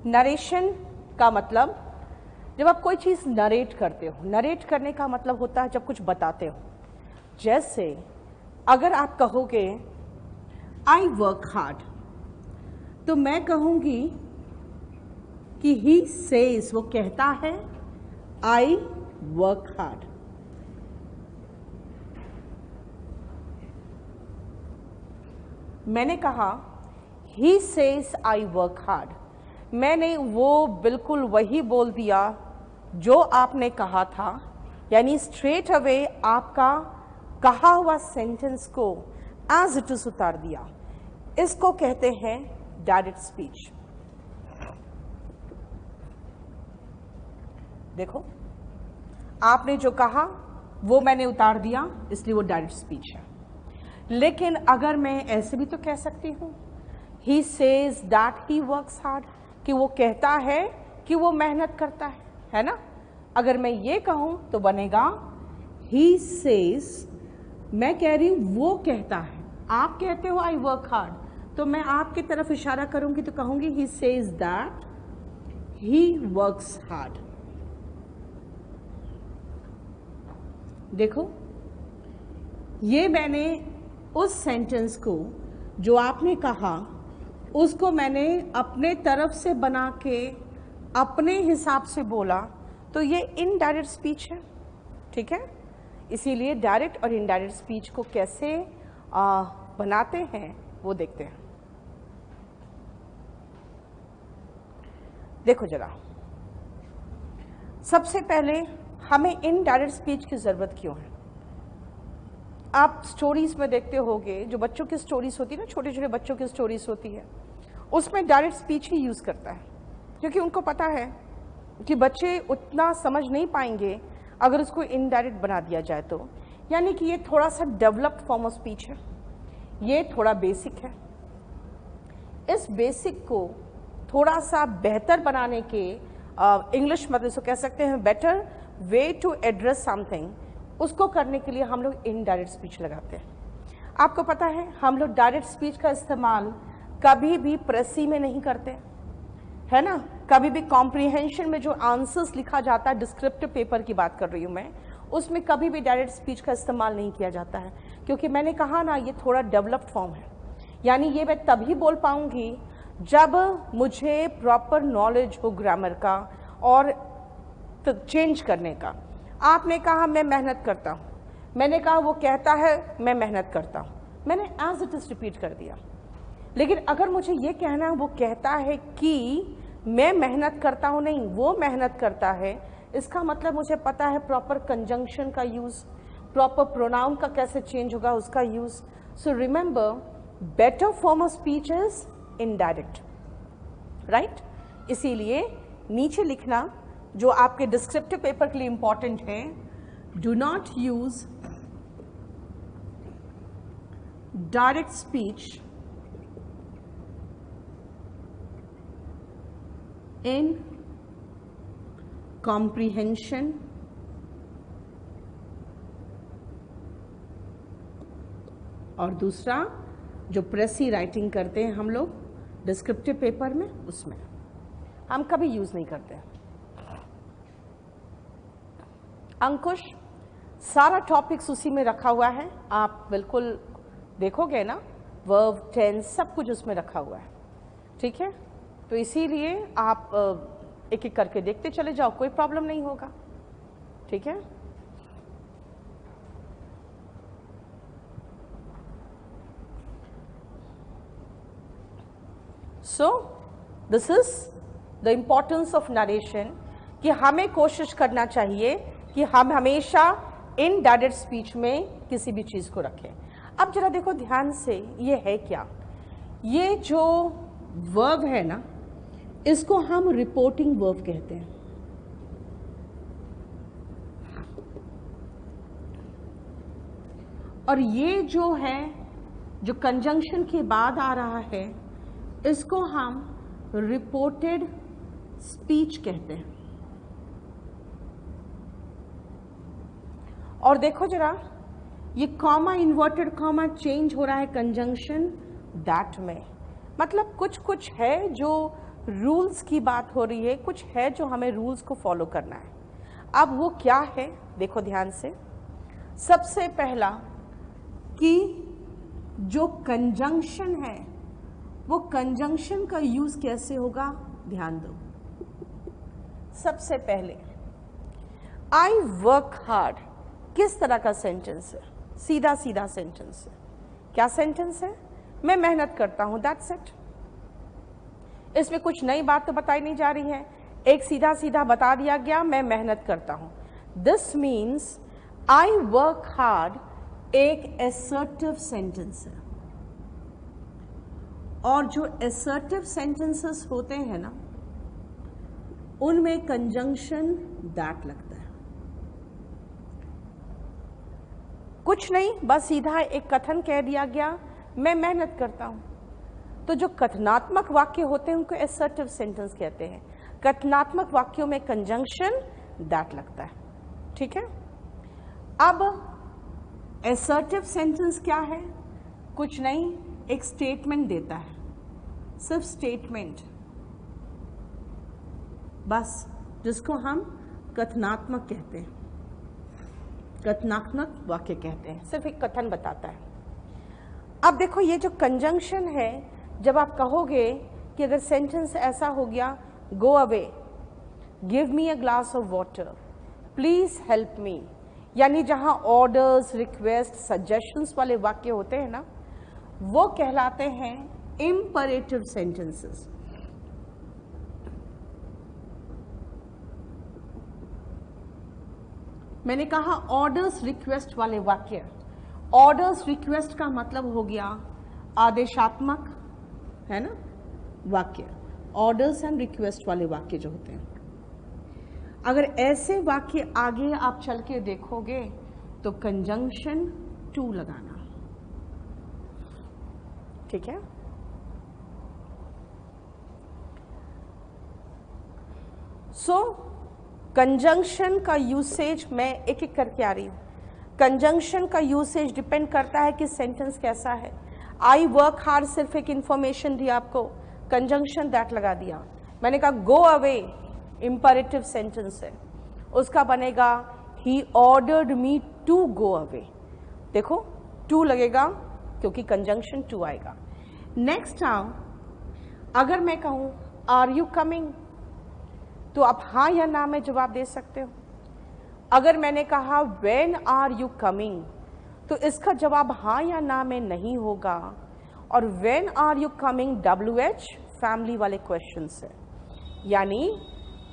Narration का मतलब जब आप कोई चीज़ नरेट करते हो, नरेट करने का मतलब होता है जब कुछ बताते हो। जैसे अगर आप कहोगे आई वर्क हार्ड, तो मैं कहूँगी कि ही सेज, वो कहता है आई वर्क हार्ड। मैंने कहा he says I work hard, मैंने वो बिल्कुल वही बोल दिया जो आपने कहा था, यानी स्ट्रेट अवे आपका कहा हुआ सेंटेंस को एज इट इज उतार दिया। इसको कहते हैं डायरेक्ट स्पीच। देखो, आपने जो कहा वो मैंने उतार दिया, इसलिए वो डायरेक्ट स्पीच है। लेकिन अगर मैं ऐसे भी तो कह सकती हूँ, he says that he works hard, कि वो कहता है कि वो मेहनत करता है ना। अगर मैं ये कहूँ तो बनेगा ही सेज, मैं कह रही हूँ वो कहता है, आप कहते हो आई वर्क हार्ड, तो मैं आपकी तरफ इशारा करूंगी तो कहूंगी he says that he works hard. देखो, ये मैंने उस सेंटेंस को जो आपने कहा उसको मैंने अपने तरफ से बना के अपने हिसाब से बोला, तो ये इनडायरेक्ट स्पीच है, ठीक है। इसीलिए डायरेक्ट और इनडायरेक्ट स्पीच को कैसे बनाते हैं वो देखते हैं। देखो जरा, सबसे पहले हमें इनडायरेक्ट स्पीच की ज़रूरत क्यों है। आप स्टोरीज में देखते होंगे, जो बच्चों की स्टोरीज होती है ना, छोटे छोटे बच्चों की स्टोरीज होती है, उसमें डायरेक्ट स्पीच ही यूज़ करता है, क्योंकि उनको पता है कि बच्चे उतना समझ नहीं पाएंगे अगर उसको इनडायरेक्ट बना दिया जाए तो। यानी कि ये थोड़ा सा डेवलप्ड फॉर्म ऑफ स्पीच है, ये थोड़ा बेसिक है। इस बेसिक को थोड़ा सा बेहतर बनाने के इंग्लिश मतलब इसको कह सकते हैं better way to address something, उसको करने के लिए हम लोग इनडायरेक्ट स्पीच लगाते हैं। आपको पता है, हम लोग डायरेक्ट स्पीच का इस्तेमाल कभी भी प्रेसी में नहीं करते, है ना। कभी भी कॉम्प्रिहेंशन में जो आंसर्स लिखा जाता है, डिस्क्रिप्टिव पेपर की बात कर रही हूँ मैं, उसमें कभी भी डायरेक्ट स्पीच का इस्तेमाल नहीं किया जाता है, क्योंकि मैंने कहा ना ये थोड़ा डेवलप्ड फॉर्म है। यानी ये मैं तभी बोल पाऊंगी जब मुझे प्रॉपर नॉलेज हो ग्रामर का और चेंज करने का। आपने कहा मैं मेहनत करता हूँ, मैंने कहा वो कहता है मैं मेहनत करता हूँ, मैंने एज इट इज रिपीट कर दिया। लेकिन अगर मुझे ये कहना है वो कहता है कि मैं मेहनत करता हूँ, नहीं वो मेहनत करता है, इसका मतलब मुझे पता है प्रॉपर कंजंक्शन का यूज़, प्रॉपर प्रोनाउन का कैसे चेंज होगा उसका use. So remember, better form of speech is indirect, right. इसीलिए नीचे लिखना जो आपके डिस्क्रिप्टिव पेपर के लिए इंपॉर्टेंट है, do not use direct speech in comprehension और दूसरा जो प्रेसी राइटिंग करते हैं हम लोग डिस्क्रिप्टिव पेपर में, उसमें हम कभी यूज नहीं करते। अंकुश, सारा टॉपिक्स उसी में रखा हुआ है, आप बिल्कुल देखोगे ना, वर्ब टेंस सब कुछ उसमें रखा हुआ है, ठीक है। तो इसीलिए आप एक एक करके देखते चले जाओ, कोई प्रॉब्लम नहीं होगा, ठीक है। So this is the importance of narration, कि हमें कोशिश करना चाहिए कि हम हमेशा इनडायरेक्ट स्पीच में किसी भी चीज़ को रखें। अब जरा देखो ध्यान से, ये है क्या, ये जो वर्ब है ना, इसको हम रिपोर्टिंग वर्ब कहते हैं। और ये जो है, जो कंजंक्शन के बाद आ रहा है, इसको हम रिपोर्टेड स्पीच कहते हैं। और देखो जरा, ये कॉमा, इन्वर्टेड कॉमा चेंज हो रहा है कंजंक्शन दैट में, मतलब कुछ कुछ है जो रूल्स की बात हो रही है, कुछ है जो हमें रूल्स को फॉलो करना है। अब वो क्या है, देखो ध्यान से। सबसे पहला कि जो कंजंक्शन है वो कंजंक्शन का यूज कैसे होगा, ध्यान दो। सबसे पहले आई वर्क हार्ड किस तरह का सेंटेंस है, सीधा सीधा सेंटेंस है। क्या सेंटेंस है, मैं मेहनत करता हूं, दैट्स इट। इसमें कुछ नई बात तो बताई नहीं जा रही है, एक सीधा सीधा बता दिया गया, मैं मेहनत करता हूं। This means I work hard एक असर्टिव सेंटेंस है। और जो असर्टिव सेंटेंसेस होते हैं ना, उनमें कंजंक्शन दैट लगता है। कुछ नहीं, बस सीधा एक कथन कह दिया गया, मैं मेहनत करता हूं। तो जो कथनात्मक वाक्य होते हैं उनको असर्टिव सेंटेंस कहते हैं। कथनात्मक वाक्यों में कंजंक्शन दैट लगता है, ठीक है। अब असर्टिव सेंटेंस क्या है, कुछ नहीं, एक स्टेटमेंट देता है, सिर्फ स्टेटमेंट, बस, जिसको हम कथनात्मक कहते हैं, कथनात्मक वाक्य कहते हैं, सिर्फ एक कथन बताता है। अब देखो ये जो कंजंक्शन है, जब आप कहोगे कि अगर सेंटेंस ऐसा हो गया, go away, give me a glass of water, please help me, यानी जहां ऑर्डर्स, रिक्वेस्ट, सजेशंस वाले वाक्य होते हैं ना, वो कहलाते हैं इम्परेटिव सेंटेंसेस। मैंने कहा ऑर्डर्स, रिक्वेस्ट वाले वाक्य। ऑर्डर्स, रिक्वेस्ट का मतलब हो गया आदेशात्मक, है ना, वाक्य। ऑर्डर्स एंड रिक्वेस्ट वाले वाक्य जो होते हैं, अगर ऐसे वाक्य आगे आप चल के देखोगे तो कंजंक्शन टू लगाना, ठीक है। सो कंजंक्शन का यूसेज मैं एक एक करके आ रही हूं। कंजंक्शन का यूसेज डिपेंड करता है कि सेंटेंस कैसा है। आई वर्क हार्ड सिर्फ एक इंफॉर्मेशन दी आपको, कंजंक्शन दैट लगा दिया। मैंने कहा गो अवे, इंपरेटिव सेंटेंस है, उसका बनेगा ही ordered me to go away. देखो टू लगेगा क्योंकि कंजंक्शन टू आएगा। नेक्स्ट आओ, अगर मैं कहूं आर यू कमिंग, तो आप हाँ या ना में जवाब दे सकते हो। अगर मैंने कहा व्हेन आर यू कमिंग, तो इसका जवाब हाँ या ना में नहीं होगा। और when are you coming WH family वाले क्वेश्चन से, यानी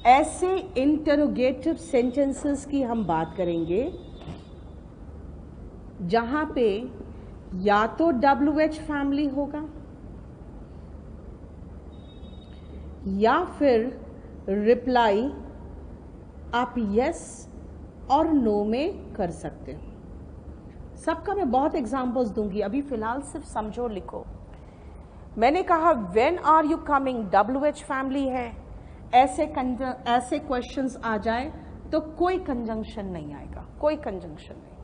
ऐसे इंटरोगेटिव सेंटेंसेस की हम बात करेंगे जहां पे या तो WH फैमिली होगा या फिर रिप्लाई आप यस और नो में कर सकते हो। सबका मैं बहुत एग्जांपल्स दूंगी, अभी फिलहाल सिर्फ समझो, लिखो। मैंने कहा when are you coming, WH family है, ऐसे क्वेश्चंस आ जाए तो कोई कंजंक्शन नहीं आएगा, कोई कंजंक्शन नहीं।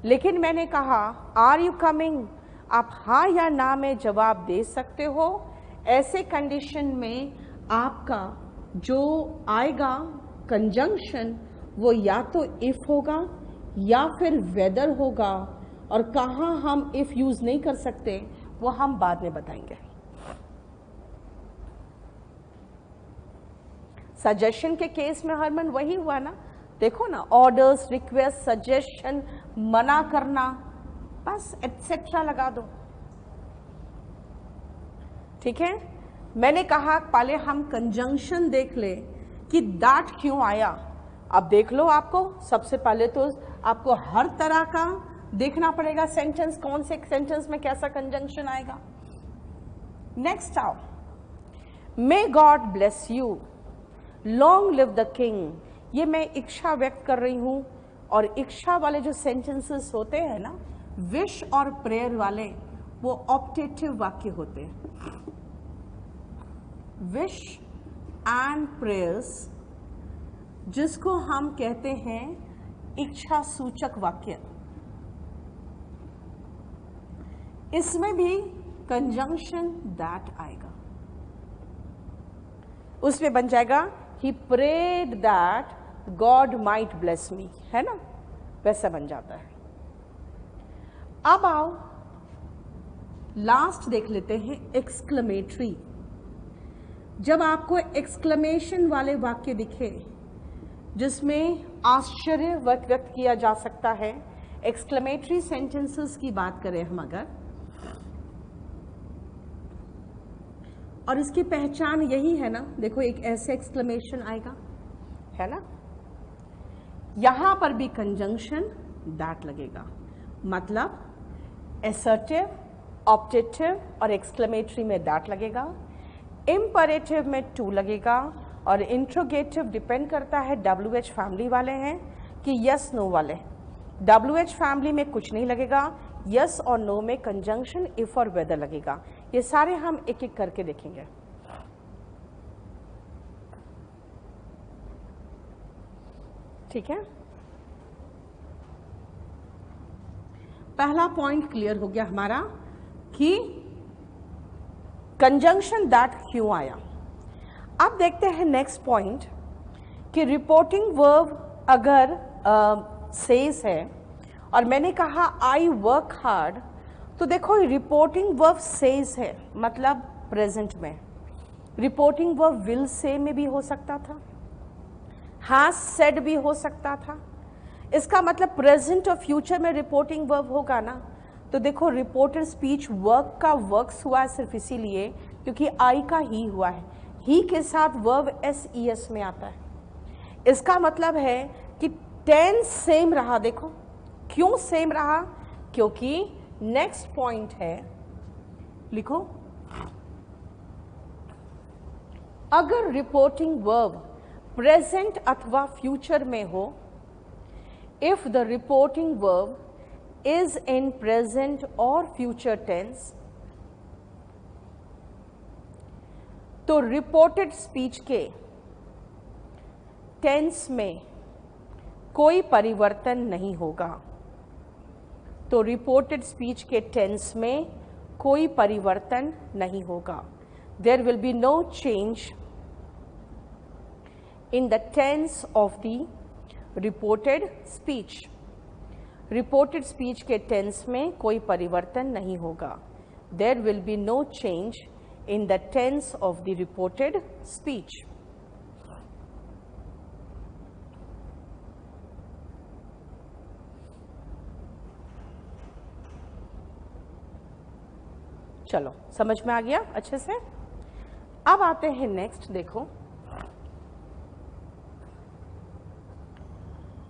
लेकिन मैंने कहा आर यू कमिंग, आप हाँ या ना में जवाब दे सकते हो। ऐसे कंडीशन में आपका जो आएगा कंजंक्शन वो या तो इफ होगा या फिर वेदर होगा, और कहाँ हम इफ यूज नहीं कर सकते वो हम बाद में बताएंगे। सजेशन के केस में हरमन वही हुआ ना, देखो ना, ऑर्डर्स, रिक्वेस्ट, सजेशन, मना करना, बस एटसेट्रा लगा दो, ठीक है। मैंने कहा पहले हम कंजंक्शन देख ले कि दैट क्यों आया। अब देख लो, आपको सबसे पहले तो आपको हर तरह का देखना पड़ेगा सेंटेंस, कौन से सेंटेंस में कैसा कंजंक्शन आएगा। नेक्स्ट आओ, may God bless you, long live the king, ये मैं इच्छा व्यक्त कर रही हूं। और इच्छा वाले जो सेंटेंसेस होते हैं ना, विश और प्रेयर वाले, वो ऑप्टेटिव वाक्य होते हैं। विश एंड प्रेयर्स, जिसको हम कहते हैं इच्छा सूचक वाक्य, इसमें भी कंजंक्शन दैट आएगा। उसमें बन जाएगा ही prayed that God might bless me, है ना, वैसा बन जाता है। अब आओ लास्ट देख लेते हैं एक्सक्लेमेटरी। जब आपको एक्सक्लेमेशन वाले वाक्य दिखे जिसमें आश्चर्य व्यक्त किया जा सकता है, एक्सक्लेमेटरी सेंटेंसेस की बात करें हम अगर, और इसकी पहचान यही है ना, देखो एक ऐसे एक्सक्लेमेशन आएगा, है ना, यहां पर भी कंजंक्शन दैट लगेगा, मतलब असर्टिव, ऑप्टेटिव और एक्सक्लेमेटरी में दैट लगेगा, इंपरेटिव में टू लगेगा, और इंट्रोगेटिव डिपेंड करता है WH फैमिली वाले हैं कि यस नो वाले। WH फैमिली में कुछ नहीं लगेगा, यस और नो में कंजंक्शन इफ और वेदर लगेगा। ये सारे हम एक एक करके देखेंगे। ठीक है, पहला पॉइंट क्लियर हो गया हमारा कि कंजंक्शन दैट क्यों आया। अब देखते हैं नेक्स्ट पॉइंट कि रिपोर्टिंग वर्ब अगर सेज है और मैंने कहा आई वर्क हार्ड, तो देखो रिपोर्टिंग वर्ब सेज है, मतलब प्रेजेंट में। रिपोर्टिंग वर्ब विल से में भी हो सकता था, हैज सेड भी हो सकता था। इसका मतलब प्रेजेंट और फ्यूचर में रिपोर्टिंग वर्ब होगा ना। तो देखो रिपोर्टेड स्पीच वर्क का वर्क्स हुआ है सिर्फ इसीलिए क्योंकि आई का ही हुआ है, ही के साथ वर्ब SES में आता है। इसका मतलब है कि टेंस सेम रहा। देखो क्यों सेम रहा, क्योंकि नेक्स्ट पॉइंट है, लिखो, अगर रिपोर्टिंग वर्ब प्रेजेंट अथवा फ्यूचर में हो, if the reporting verb is in present और फ्यूचर टेंस, तो रिपोर्टेड स्पीच के टेंस में कोई परिवर्तन नहीं होगा। तो रिपोर्टेड स्पीच के टेंस में कोई परिवर्तन नहीं होगा। There will be no change in the tense of the reported speech. Reported speech के टेंस में कोई परिवर्तन नहीं होगा। There will be no change in the tense of the reported speech. चलो समझ में आ गया अच्छे से। अब आते हैं नेक्स्ट। देखो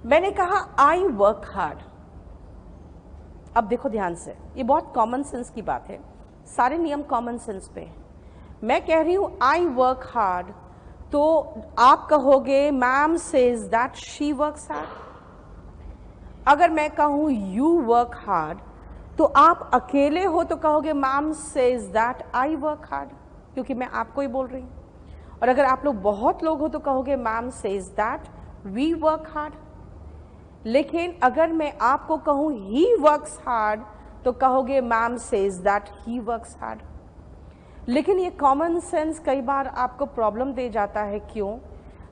मैंने कहा आई वर्क हार्ड। अब देखो ध्यान से, ये बहुत कॉमन सेंस की बात है, सारे नियम कॉमन सेंस पे है। मैं कह रही हूं आई वर्क हार्ड, तो आप कहोगे ma'am says that she works hard. अगर मैं कहूं यू वर्क हार्ड, तो आप अकेले हो तो कहोगे ma'am says that I work hard, क्योंकि मैं आपको ही बोल रही हूं। और अगर आप लोग बहुत लोग हो तो कहोगे ma'am says that we work hard. लेकिन अगर मैं आपको कहूं ही वर्क्स हार्ड, तो कहोगे ma'am says that he works hard. लेकिन ये कॉमन सेंस कई बार आपको प्रॉब्लम दे जाता है। क्यों?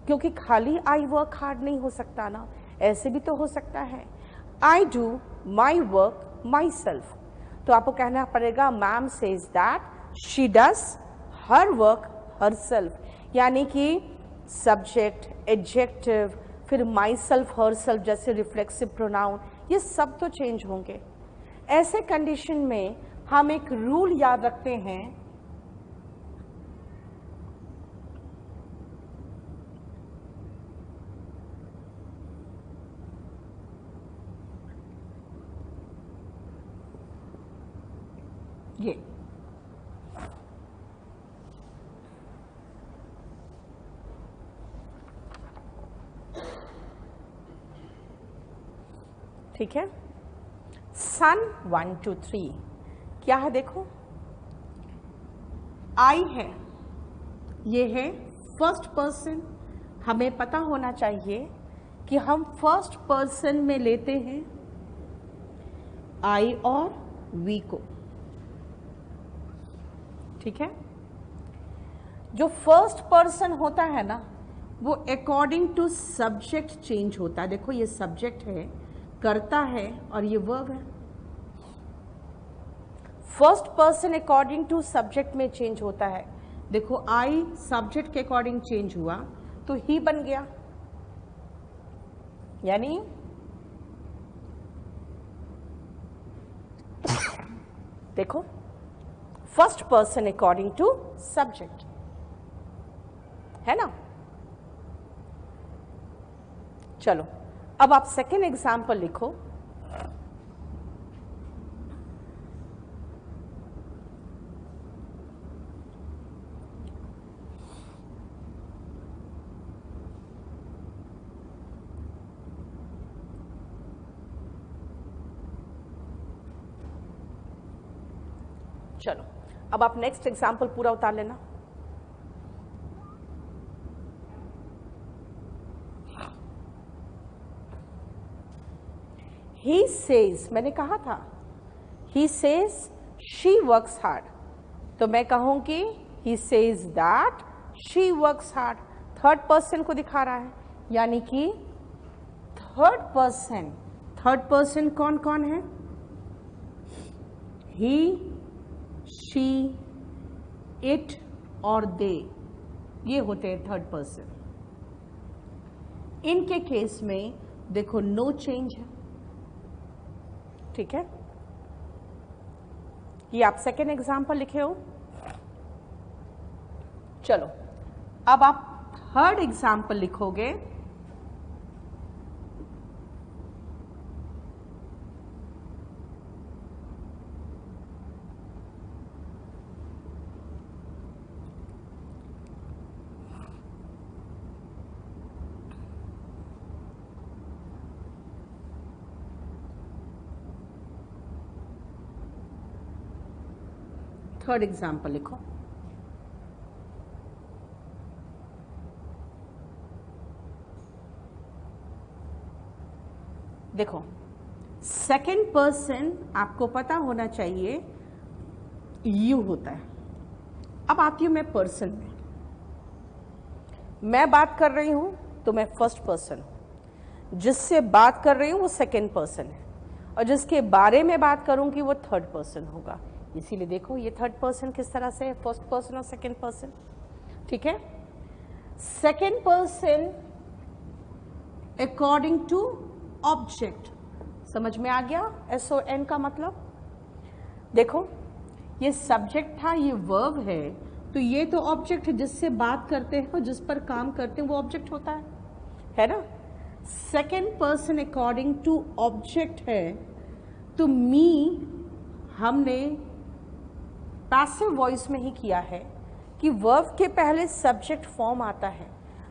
क्योंकि खाली आई वर्क हार्ड नहीं हो सकता ना, ऐसे भी तो हो सकता है I do my work my self. तो आपको कहना पड़ेगा ma'am says that she does her work her self, यानी कि सब्जेक्ट, एडजेक्टिव, फिर माई सेल्फ, हर सेल्फ जैसे रिफ्लेक्सिव प्रोनाउन, ये सब तो चेंज होंगे। ऐसे कंडीशन में हम एक रूल याद रखते हैं, ये ठीक है। सन 1 2 3 क्या है? देखो आई है, ये है फर्स्ट पर्सन। हमें पता होना चाहिए कि हम फर्स्ट पर्सन में लेते हैं आई और वी को, ठीक है। जो फर्स्ट पर्सन होता है ना, वो अकॉर्डिंग टू सब्जेक्ट चेंज होता है। देखो ये सब्जेक्ट है, करता है, और ये वर्ब है। First person according to subject में चेंज होता है। देखो आई सब्जेक्ट के अकॉर्डिंग चेंज हुआ तो ही बन गया, यानी देखो first person according to subject है ना। चलो अब आप सेकेंड एग्जाम्पल लिखो। चलो अब आप नेक्स्ट एग्जाम्पल पूरा उतार लेना। ही सेज, मैंने कहा था he says she works hard, तो मैं कहूंगी he says that she works hard. Third person को दिखा रहा है, यानी कि थर्ड पर्सन कौन कौन है? ही, शी, इट और दे, ये होते हैं थर्ड पर्सन। इनके केस में देखो नो चेंज है, ठीक है। ये आप सेकेंड एग्जाम्पल लिखे हो। चलो अब आप थर्ड एग्जाम्पल लिखोगे। थर्ड एग्जाम्पल लिखो। देखो सेकेंड पर्सन आपको पता होना चाहिए यू होता है। अब आती हूं मैं पर्सन में, मैं बात कर रही हूं तो मैं फर्स्ट पर्सन हूं, जिससे बात कर रही हूं वो सेकेंड पर्सन है, और जिसके बारे में बात करूंगी वो थर्ड पर्सन होगा। इसीलिए देखो ये थर्ड पर्सन किस तरह से है, फर्स्ट पर्सन और सेकेंड पर्सन, ठीक है। Second person according to object, समझ में आ गया SON का मतलब। देखो ये सब्जेक्ट था, ये वर्ब है, तो ये तो ऑब्जेक्ट है, जिससे बात करते हैं और जिस पर काम करते हैं वो ऑब्जेक्ट होता है ना। Second person according to object है, तो मी हमने पैसिव वॉइस में ही किया है कि वर्ब के पहले सब्जेक्ट फॉर्म आता है,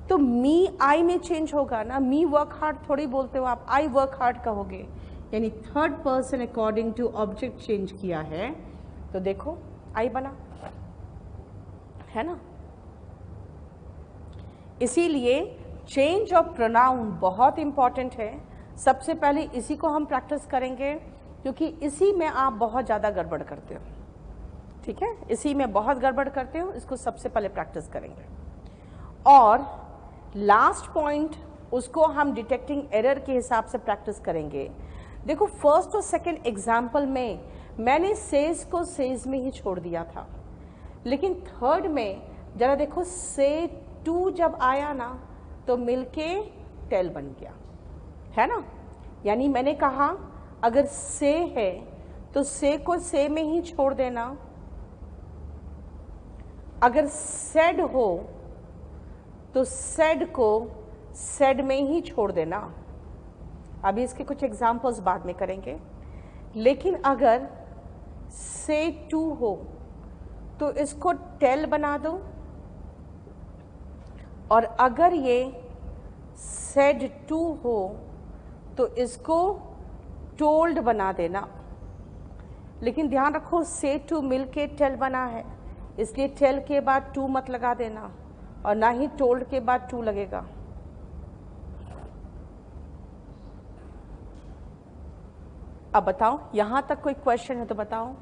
तो मी आई में चेंज होगा ना। मी वर्क हार्ड थोड़ी बोलते हो आप, आई वर्क हार्ड कहोगे, यानी third person according to object change किया है, तो देखो आई बना, है ना। इसीलिए चेंज ऑफ प्रोनाउन बहुत इंपॉर्टेंट है। सबसे पहले इसी को हम प्रैक्टिस करेंगे, क्योंकि इसी में आप बहुत ज़्यादा गड़बड़ करते हो, ठीक है। इसी में बहुत गड़बड़ करते हो, इसको सबसे पहले प्रैक्टिस करेंगे। और लास्ट पॉइंट उसको हम डिटेक्टिंग एरर के हिसाब से प्रैक्टिस करेंगे। देखो फर्स्ट और सेकंड एग्जाम्पल में मैंने सेज को सेज में ही छोड़ दिया था, लेकिन थर्ड में जरा देखो से टू जब आया ना तो मिलके टेल बन गया, है ना। यानी मैंने कहा अगर से है तो से को से में ही छोड़ देना, अगर सेड हो तो सेड को सेड में ही छोड़ देना। अभी इसके कुछ एग्जाम्पल्स बाद में करेंगे। लेकिन अगर से टू हो तो इसको टेल बना दो, और अगर ये सेड टू हो तो इसको टोल्ड बना देना। लेकिन ध्यान रखो से टू मिलके टेल बना है, इसलिए टेल के बाद टू मत लगा देना, और ना ही टोल्ड के बाद टू लगेगा। अब बताओ यहां तक कोई क्वेश्चन है तो बताओ।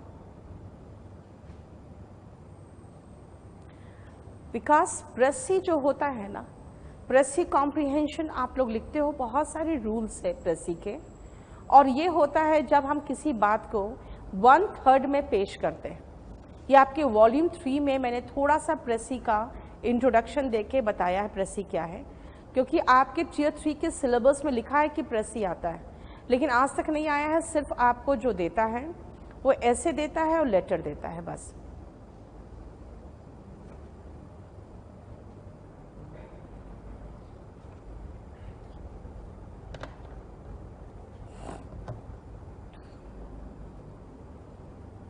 विकास, प्रेसी जो होता है ना, प्रेसी कॉम्प्रिहेंशन आप लोग लिखते हो, बहुत सारे रूल्स है प्रेसी के, और ये होता है जब हम किसी बात को 1/3 में पेश करते हैं। ये आपके वॉल्यूम 3 में मैंने थोड़ा सा प्रेसी का इंट्रोडक्शन दे के बताया है प्रेसी क्या है, क्योंकि आपके टियर 3 के सिलेबस में लिखा है कि प्रेसी आता है, लेकिन आज तक नहीं आया है। सिर्फ आपको जो देता है वो ऐसे देता है और लेटर देता है बस।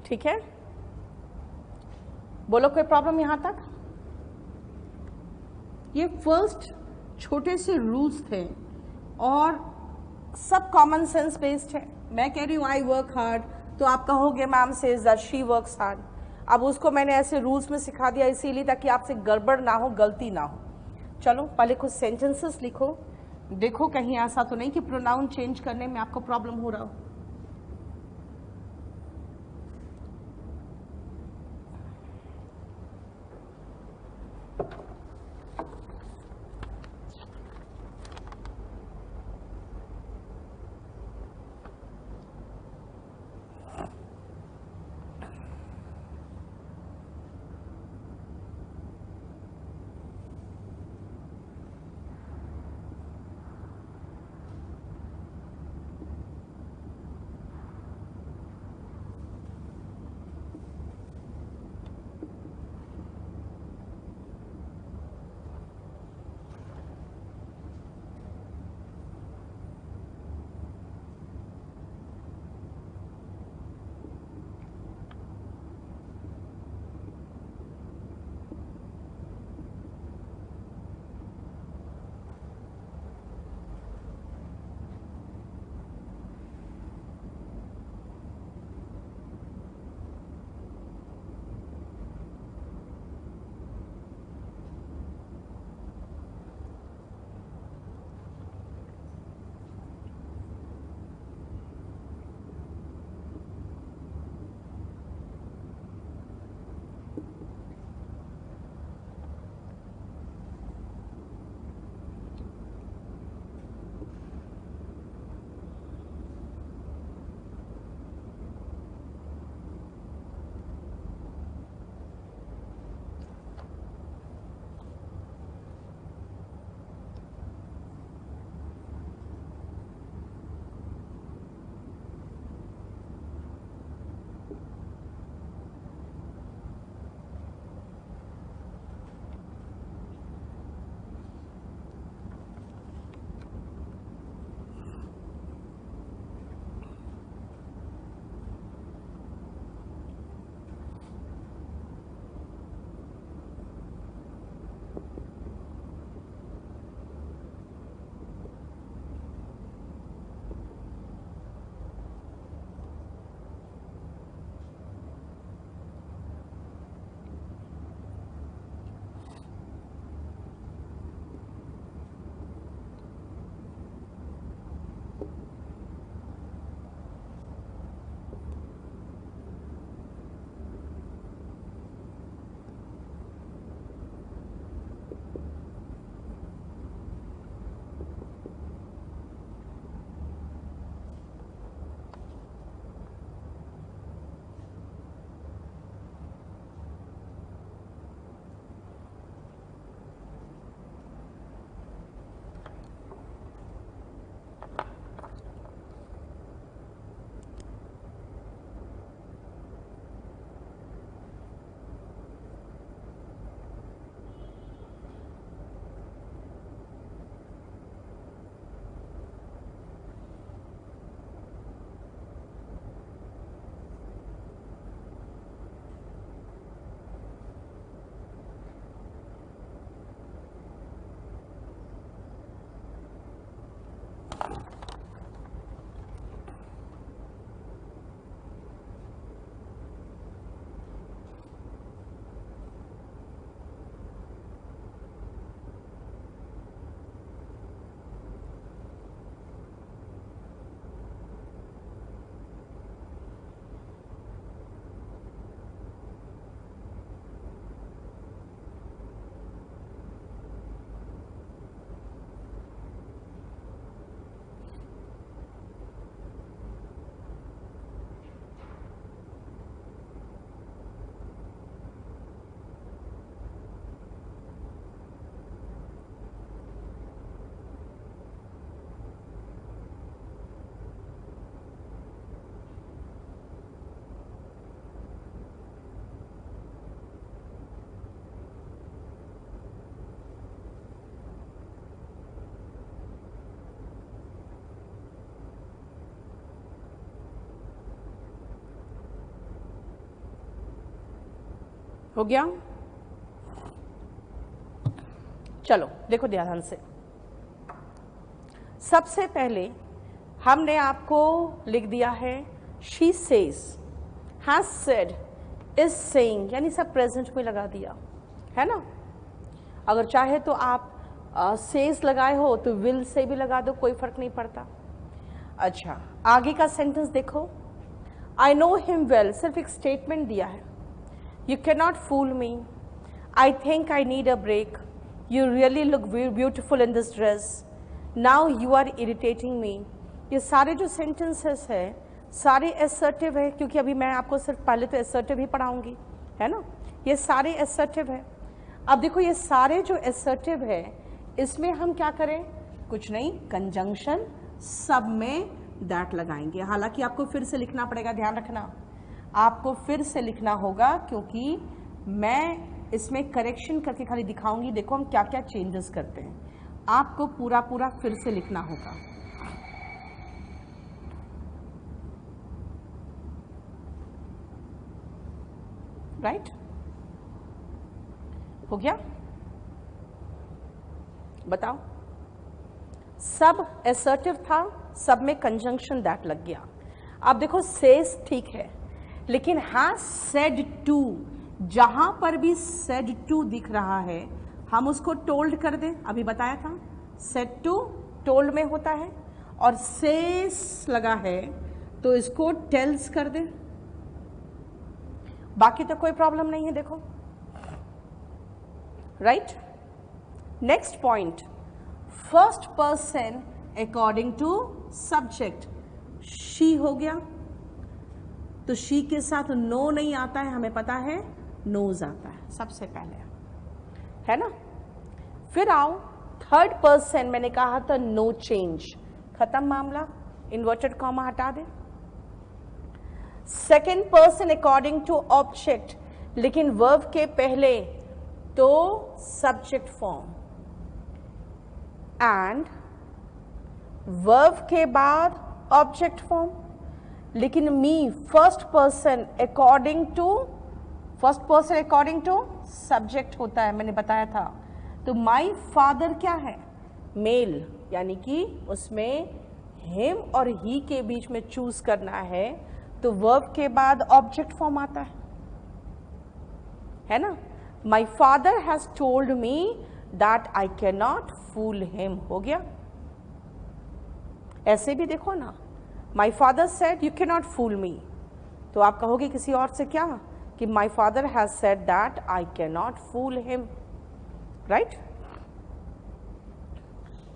ठीक है, बोलो कोई प्रॉब्लम यहां तक? ये फर्स्ट छोटे से रूल्स थे और सब कॉमन सेंस बेस्ड है। मैं कह रही हूँ आई वर्क हार्ड, तो आप कहोगे ma'am says that she works hard. अब उसको मैंने ऐसे रूल्स में सिखा दिया इसीलिए ताकि आपसे गड़बड़ ना हो, गलती ना हो। चलो पहले कुछ सेंटेंसेस लिखो, देखो कहीं ऐसा तो नहीं कि प्रोनाउन चेंज करने में आपको प्रॉब्लम हो रहा हो। हो गया? चलो देखो ध्यान से। सबसे पहले हमने आपको लिख दिया है she says, has said, is saying, यानी सब प्रेजेंट में लगा दिया है ना। अगर चाहे तो आप सेज लगाए हो तो विल से भी लगा दो, कोई फर्क नहीं पड़ता। अच्छा, आगे का सेंटेंस देखो, आई नो हिम वेल, सिर्फ एक स्टेटमेंट दिया है। You can not fool me, I think I need a break, you really look beautiful in this dress, now you are irritating me. ये सारे जो सेंटेंसेस है सारे असर्टिव है, क्योंकि अभी मैं आपको सिर्फ पहले तो असर्टिव ही पढ़ाऊंगी, है ना। ये सारे असर्टिव है। अब देखो ये सारे जो असर्टिव है इसमें हम क्या करें, कुछ नहीं, कंजंक्शन सब में दैट लगाएंगे। हालांकि आपको फिर से लिखना पड़ेगा, ध्यान रखना, आपको फिर से लिखना होगा, क्योंकि मैं इसमें करेक्शन करके खाली दिखाऊंगी। देखो हम क्या क्या चेंजेस करते हैं, आपको पूरा पूरा फिर से लिखना होगा। राइट? हो गया? बताओ। सब असर्टिव था, सब में कंजंक्शन दैट लग गया। अब देखो सेज ठीक है, लेकिन हैज सेड टू, जहां पर भी सेड टू दिख रहा है हम उसको टोल्ड कर दें। अभी बताया था सेड टू टोल्ड में होता है, और सेज लगा है तो इसको टेल्स कर दें। बाकी तो कोई प्रॉब्लम नहीं है। देखो right. Next point, first person according to subject, she हो गया, तो शी के साथ नो नहीं आता है, हमें पता है नोज आता है सबसे पहले, है ना। फिर आओ थर्ड पर्सन, मैंने कहा था नो चेंज, खत्म मामला, इन्वर्टेड कॉमा हटा दे। Second person according to object, लेकिन वर्ब के पहले तो सब्जेक्ट फॉर्म, एंड वर्ब के बाद ऑब्जेक्ट फॉर्म, लेकिन me first person according to subject होता है, मैंने बताया था। तो माई फादर क्या है, मेल, यानी कि उसमें हिम और ही के बीच में चूज करना है, तो वर्ब के बाद ऑब्जेक्ट फॉर्म आता है ना। My father has told me that I can not fool him, हो गया। ऐसे भी देखो ना, my father said you can not fool me, तो आप कहोगे किसी और से क्या, कि my father has said that I can not fool him, right.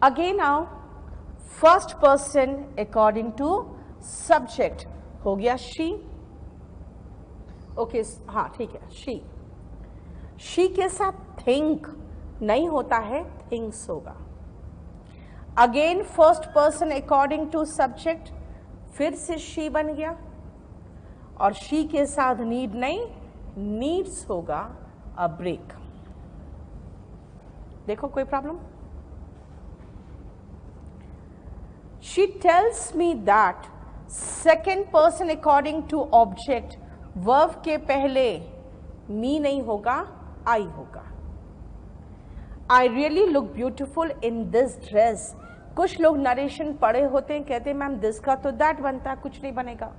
Again आओ first person according to subject, हो गया शी, ओके, हाँ ठीक है, शी के साथ थिंक नहीं होता है, थिंक्स होगा। Again first person according to subject, फिर से शी बन गया, और शी के साथ नीड नहीं, नीड्स होगा अ ब्रेक। देखो कोई problem. She tells me that, second person according to object, verb के पहले मी नहीं होगा, आई होगा। I really look beautiful in this dress, कुछ लोग नरेशन पढ़े होते हैं, कहते हैं मैम दिस का तो दैट बनता है, कुछ नहीं बनेगा।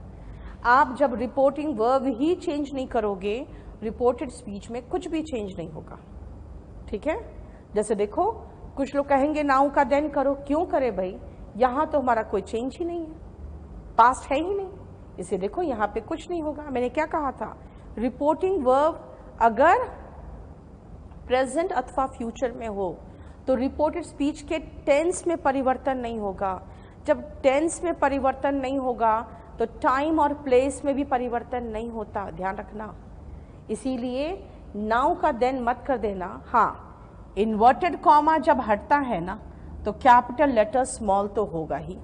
आप जब रिपोर्टिंग वर्ब ही चेंज नहीं करोगे, रिपोर्टेड स्पीच में कुछ भी चेंज नहीं होगा, ठीक है। जैसे देखो कुछ लोग कहेंगे नाउ का देन करो, क्यों करे भाई, यहां तो हमारा कोई चेंज ही नहीं है, पास्ट है ही नहीं, इसे देखो यहाँ पे कुछ नहीं होगा। मैंने क्या कहा था, रिपोर्टिंग वर्ब अगर प्रेजेंट अथवा फ्यूचर में हो तो रिपोर्टेड स्पीच के टेंस में परिवर्तन नहीं होगा। जब टेंस में परिवर्तन नहीं होगा तो टाइम और प्लेस में भी परिवर्तन नहीं होता, ध्यान रखना। इसीलिए नाउ का देन मत कर देना। हाँ, इन्वर्टेड कॉमा जब हटता है ना तो कैपिटल लेटर स्मॉल तो होगा ही।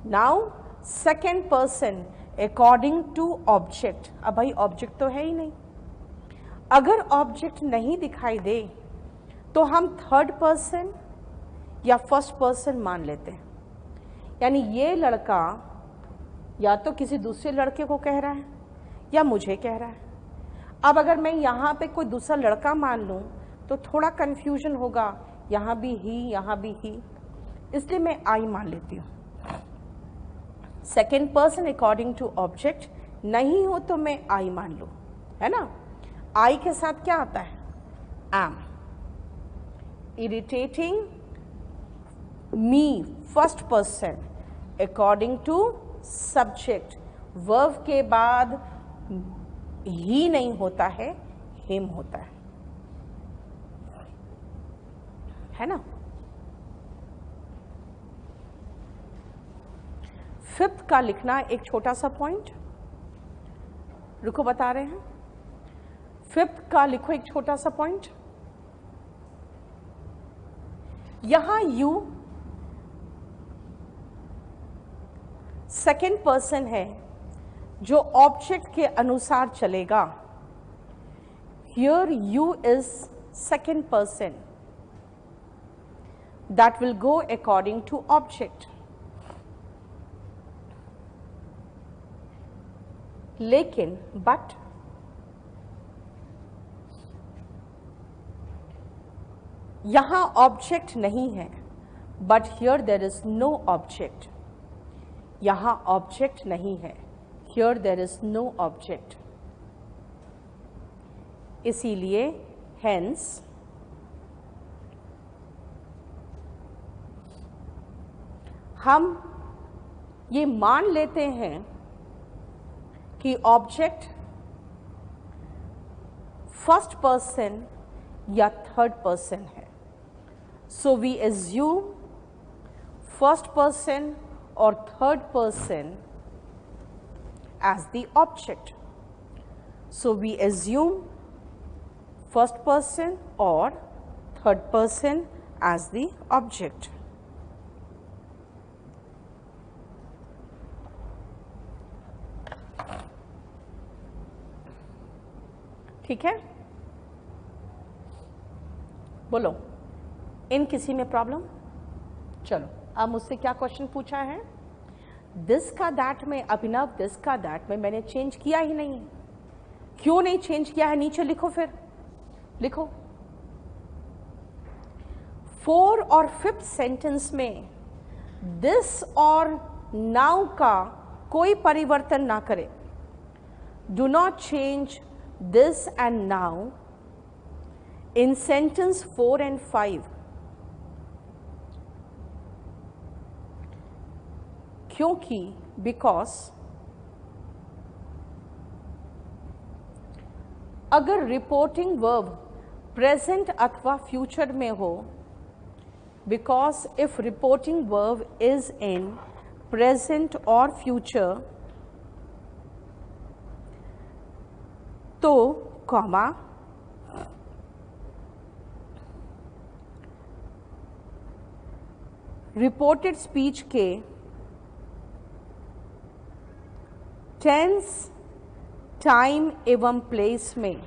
Now second person according to object, अब भाई ऑब्जेक्ट तो है ही नहीं। अगर ऑब्जेक्ट नहीं दिखाई दे तो हम थर्ड पर्सन या फर्स्ट पर्सन मान लेते हैं, यानी ये लड़का या तो किसी दूसरे लड़के को कह रहा है या मुझे कह रहा है। अब अगर मैं यहाँ पे कोई दूसरा लड़का मान लूँ तो थोड़ा कंफ्यूजन होगा, यहाँ भी ही, यहाँ भी ही, इसलिए मैं आई मान लेती हूँ। Second person according to object नहीं हो तो मैं आई मान लूँ, है ना। आई के साथ क्या आता है? M. Irritating me first person according to subject, verb के बाद ही नहीं होता है, हिम होता है ना। फिफ्थ का लिखना एक छोटा सा पॉइंट, रुको बता रहे हैं। फिफ्थ का लिखो एक छोटा सा पॉइंट। यहां यू सेकेंड पर्सन है जो ऑब्जेक्ट के अनुसार चलेगा। Here you is second person that will go according to object. लेकिन बट यहां ऑब्जेक्ट नहीं है, but here there is no object. यहां ऑब्जेक्ट नहीं है, here there is no object. इसीलिए हेंस हम ये मान लेते हैं कि ऑब्जेक्ट फर्स्ट पर्सन या थर्ड पर्सन है। So we assume first person और third person as the object. So we assume first person or third person as the object. ठीक है, बोलो इन किसी में प्रॉब्लम? चलो अब मुझसे क्या क्वेश्चन पूछा है? दिस का दैट में, अभिनव दिस का दैट में मैंने चेंज किया ही नहीं। क्यों नहीं चेंज किया है नीचे लिखो, फिर लिखो। 4 और 5th सेंटेंस में दिस और नाउ का कोई परिवर्तन ना करें। Do not change this and now in sentence 4 and 5। क्योंकि बिकॉज अगर रिपोर्टिंग वर्ब प्रेजेंट अथवा फ्यूचर में हो, because if reporting verb is in present और फ्यूचर, तो कॉमा रिपोर्टेड स्पीच के टेंस, टाइम एवं प्लेस में,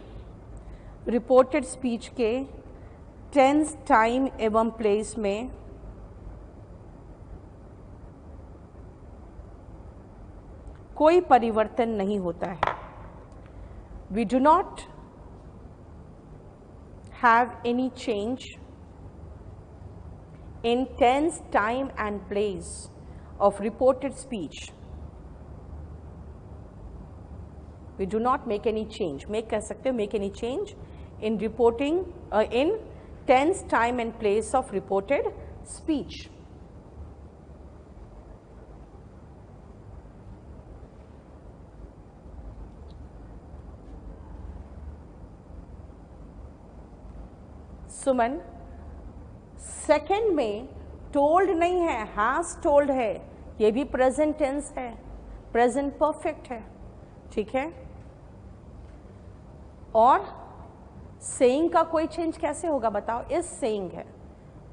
रिपोर्टेड स्पीच के टेंस, टाइम एवं प्लेस में कोई परिवर्तन नहीं होता है। We do not have any change in tense, time and place of reported speech. We do not make any change, make कह सकते हो make any change in reporting in tense, time and place of reported speech. Suman, second में told नहीं है, has told है, ये भी present tense है, present perfect है, ठीक है। और सेइंग का कोई चेंज कैसे होगा बताओ? इज सेइंग है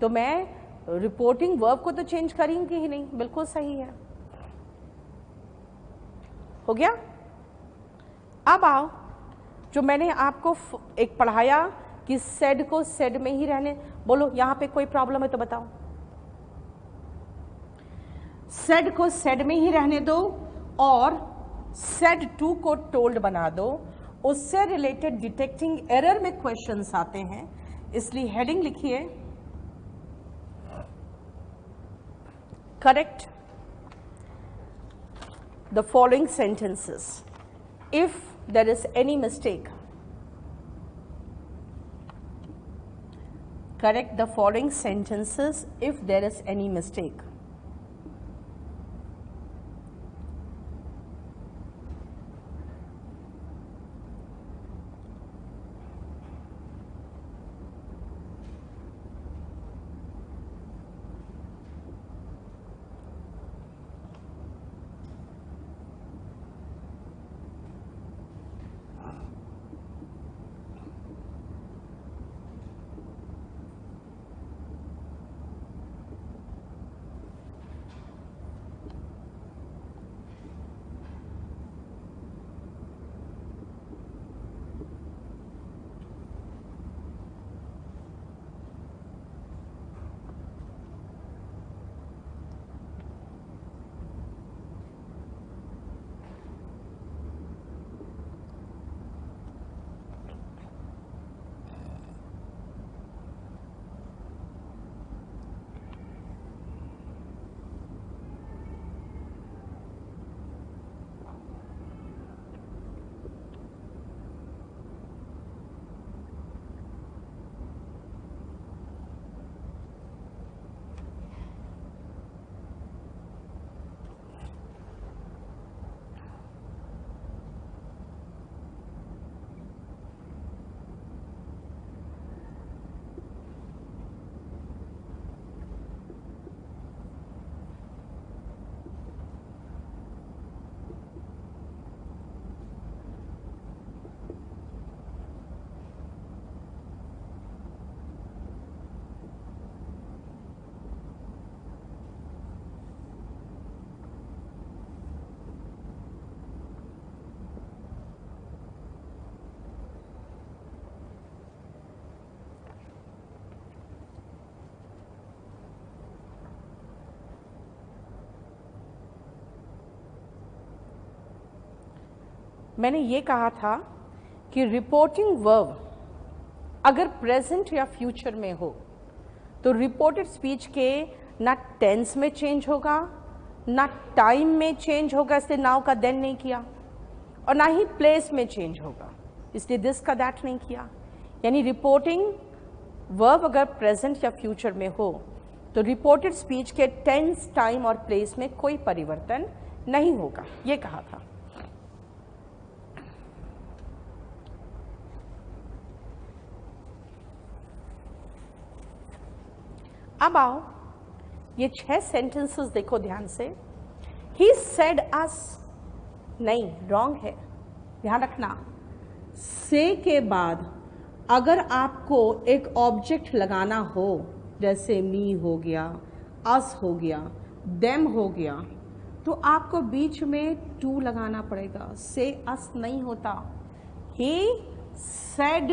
तो मैं रिपोर्टिंग वर्ब को तो चेंज करेंगे ही नहीं, बिल्कुल सही है। हो गया? अब आओ, जो मैंने आपको एक पढ़ाया कि सेड को सेड में ही रहने, बोलो यहां पे कोई प्रॉब्लम है तो बताओ। सेड को सेड में ही रहने दो और सेड टू को टोल्ड बना दो उससे रिलेटेड डिटेक्टिंग एरर में क्वेश्चंस आते हैं, इसलिए हेडिंग लिखिए correct the following sentences if there is any mistake. Correct the following sentences if there is any mistake. मैंने ये कहा था कि रिपोर्टिंग वर्ब अगर प्रेजेंट या फ्यूचर में हो तो रिपोर्टेड स्पीच के ना टेंस में चेंज होगा, ना टाइम में चेंज होगा, इसलिए नाउ का देन नहीं किया, और ना ही प्लेस में चेंज होगा, इसलिए दिस का दैट नहीं किया. यानी रिपोर्टिंग वर्ब अगर प्रेजेंट या फ्यूचर में हो तो रिपोर्टेड स्पीच के टेंस, टाइम और प्लेस में कोई परिवर्तन नहीं होगा, ये कहा था. अब आओ ये 6 सेंटेंसेस देखो ध्यान से. ही सेड अस, नहीं, रॉन्ग है, ध्यान रखना. से के बाद अगर आपको एक ऑब्जेक्ट लगाना हो, जैसे मी हो गया, अस हो गया, देम हो गया, तो आपको बीच में टू लगाना पड़ेगा. से अस नहीं होता. ही सेड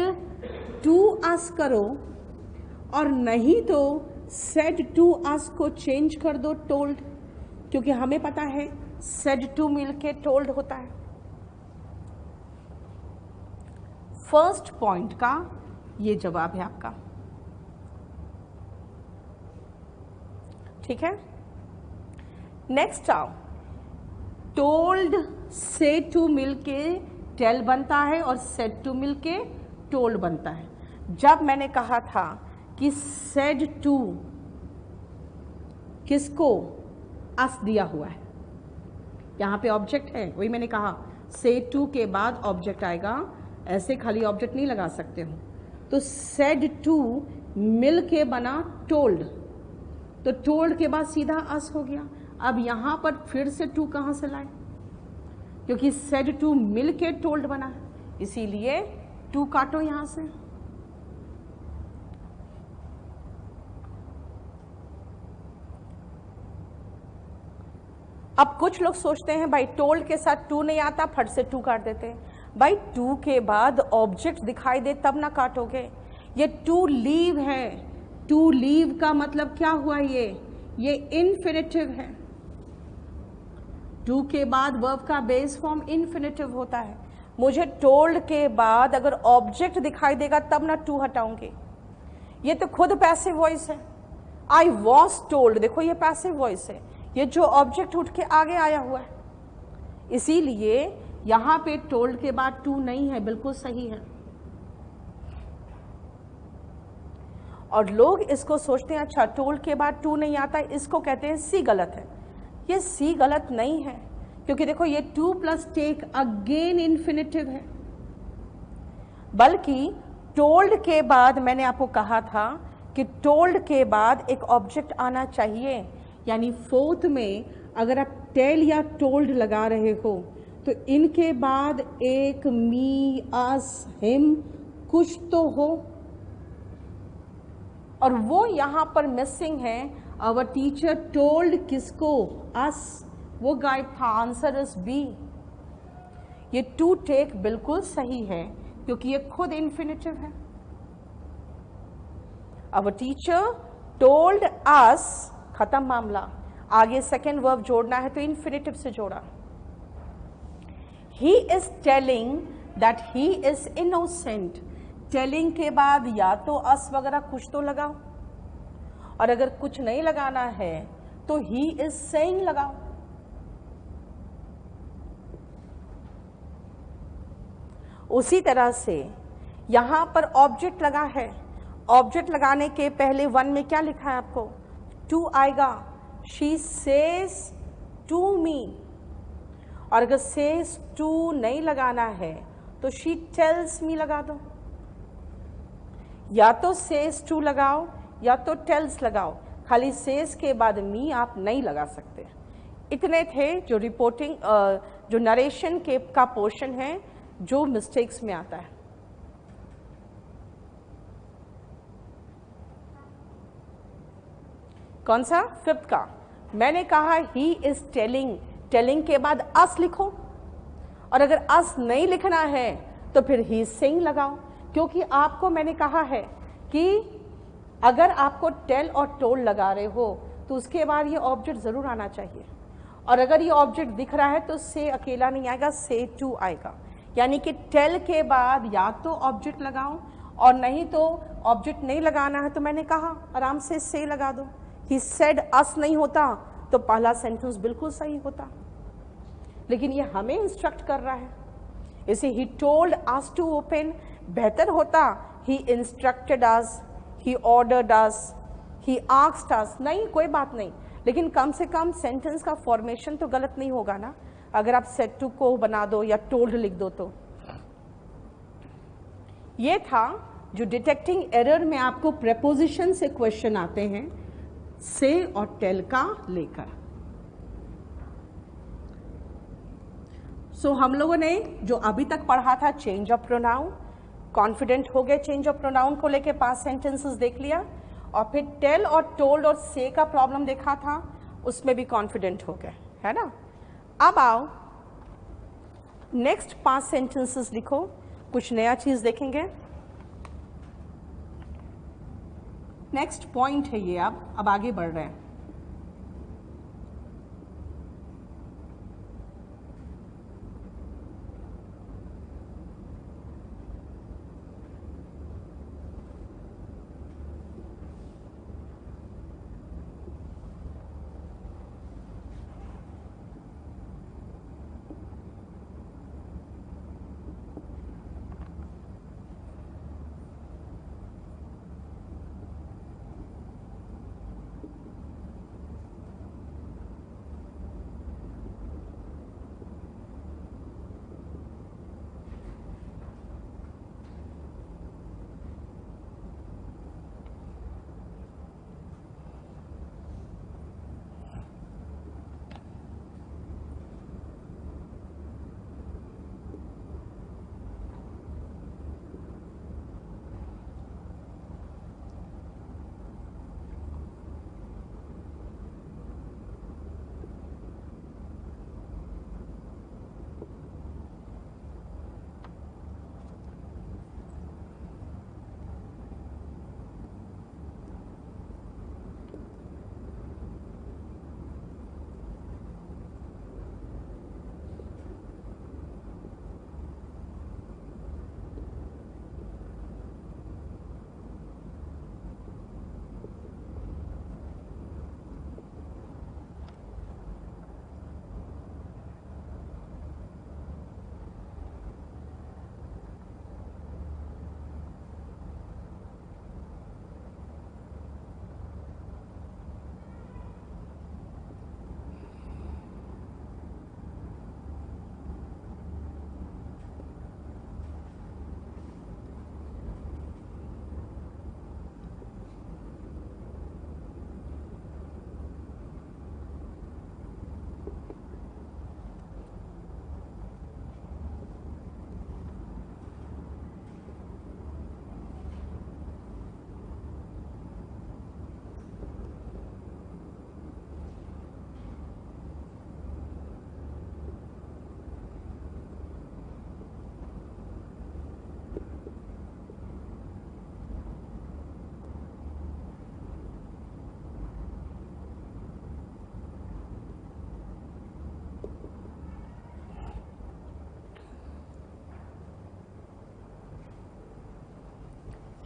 टू अस करो, और नहीं तो सेड टू अस को चेंज कर दो टोल्ड, क्योंकि हमें पता है सेड टू मिलके टोल्ड होता है. फर्स्ट पॉइंट का ये जवाब है आपका. ठीक है, नेक्स्ट आओ. टोल्ड से टू मिलके टेल बनता है और सेड टू मिलके टोल्ड बनता है. जब मैंने कहा था कि सेड टू किसको, अस दिया हुआ है, यहां पे ऑब्जेक्ट है, वही मैंने कहा से टू के बाद ऑब्जेक्ट आएगा, ऐसे खाली ऑब्जेक्ट नहीं लगा सकते हो. तो सेड टू मिल के बना टोल्ड, तो टोल्ड के बाद सीधा अस हो गया. अब यहां पर फिर से टू कहां से लाए, क्योंकि सेड टू मिल के टोल्ड बना है, इसीलिए टू काटो यहां से. अब कुछ लोग सोचते हैं भाई टोल्ड के साथ टू नहीं आता, फट से टू काट देते हैं. भाई टू के बाद ऑब्जेक्ट दिखाई दे तब ना काटोगे. ये टू लीव है. टू लीव का मतलब क्या हुआ, ये इन्फिनिटिव है. टू के बाद वर्ब का बेस फॉर्म इन्फिनिटिव होता है. मुझे टोल्ड के बाद अगर ऑब्जेक्ट दिखाई देगा तब ना टू हटाऊंगी। ये तो खुद पैसिव वॉइस है। आई वॉज टोल्ड, देखो ये पैसिव वॉइस है, ये जो ऑब्जेक्ट उठ के आगे आया हुआ है, इसीलिए यहां पे टोल्ड के बाद टू नहीं है, बिल्कुल सही है। और लोग इसको सोचते हैं अच्छा टोल्ड के बाद टू नहीं आता, इसको कहते हैं सी गलत है। ये सी गलत नहीं है, क्योंकि देखो ये to plus take again infinitive है। बल्कि टोल्ड के बाद मैंने आपको कहा था कि टोल्ड के बाद एक ऑब्जेक्ट आना चाहिए, यानी फोर्थ में अगर आप टेल या टोल्ड लगा रहे हो तो इनके बाद एक मी, अस, हिम कुछ तो हो, और वो यहां पर मिसिंग है। आवर टीचर टोल्ड किसको? अस, वो गायब था। Answer is B. ये टू टेक बिल्कुल सही है क्योंकि ये खुद इन्फिनिटिव है। आवर टीचर टोल्ड अस, खत्म मामला। आगे सेकेंड वर्ब जोड़ना है तो इन्फिनिटिव से जोड़ा। He is telling that he is innocent. Telling के बाद या तो अस वगैरह कुछ तो लगाओ, और अगर कुछ नहीं लगाना है तो ही इज सेइंग लगाओ। उसी तरह से यहां पर ऑब्जेक्ट लगा है, ऑब्जेक्ट लगाने के पहले वन में क्या लिखा है आपको? टू आएगा। शी सेज टू मी, और अगर सेज टू नहीं लगाना है तो शी टेल्स मी लगा दो। या तो सेज टू लगाओ या तो टेल्स लगाओ, खाली सेज के बाद मी आप नहीं लगा सकते। इतने थे जो रिपोर्टिंग जो नरेशन के का पोर्शन है जो मिस्टेक्स में आता है। कौन सा? फिफ्थ का। मैंने कहा ही इज टेलिंग, टेलिंग के बाद अस लिखो, और अगर अस नहीं लिखना है तो फिर ही इज सेइंग लगाओ, क्योंकि आपको मैंने कहा है कि अगर आपको टेल और टोल्ड लगा रहे हो तो उसके बाद ये ऑब्जेक्ट जरूर आना चाहिए, और अगर ये ऑब्जेक्ट दिख रहा है तो से अकेला नहीं आएगा, से टू आएगा। यानी कि टेल के बाद या तो ऑब्जेक्ट लगाओ, और नहीं तो ऑब्जेक्ट नहीं लगाना है तो मैंने कहा आराम से लगा दो। ही सेड अस नहीं होता तो पहला सेंटेंस बिल्कुल सही होता, लेकिन ये हमें इंस्ट्रक्ट कर रहा है। इसे he told us to open बेहतर होता he instructed us, he ordered us, he asked us. नहीं, कोई बात नहीं, लेकिन कम से कम सेंटेंस का फॉर्मेशन तो गलत नहीं होगा ना, अगर आप सेड टू को बना दो या टोल्ड लिख दो तो। ये था जो डिटेक्टिंग एरर में आपको प्रेपोजिशन से क्वेश्चन आते हैं, से और टेल का लेकर। सो हम लोगों ने जो अभी तक पढ़ा था चेंज ऑफ प्रोनाउन, कॉन्फिडेंट हो गए चेंज ऑफ प्रोनाउन को लेके, 5 सेंटेंसेस देख लिया, और फिर टेल और टोल्ड और से का प्रॉब्लम देखा था, उसमें भी कॉन्फिडेंट हो गए, है ना। अब आओ नेक्स्ट 5 सेंटेंसेस लिखो, कुछ नया चीज देखेंगे। नेक्स्ट पॉइंट है ये, अब आगे बढ़ रहे हैं।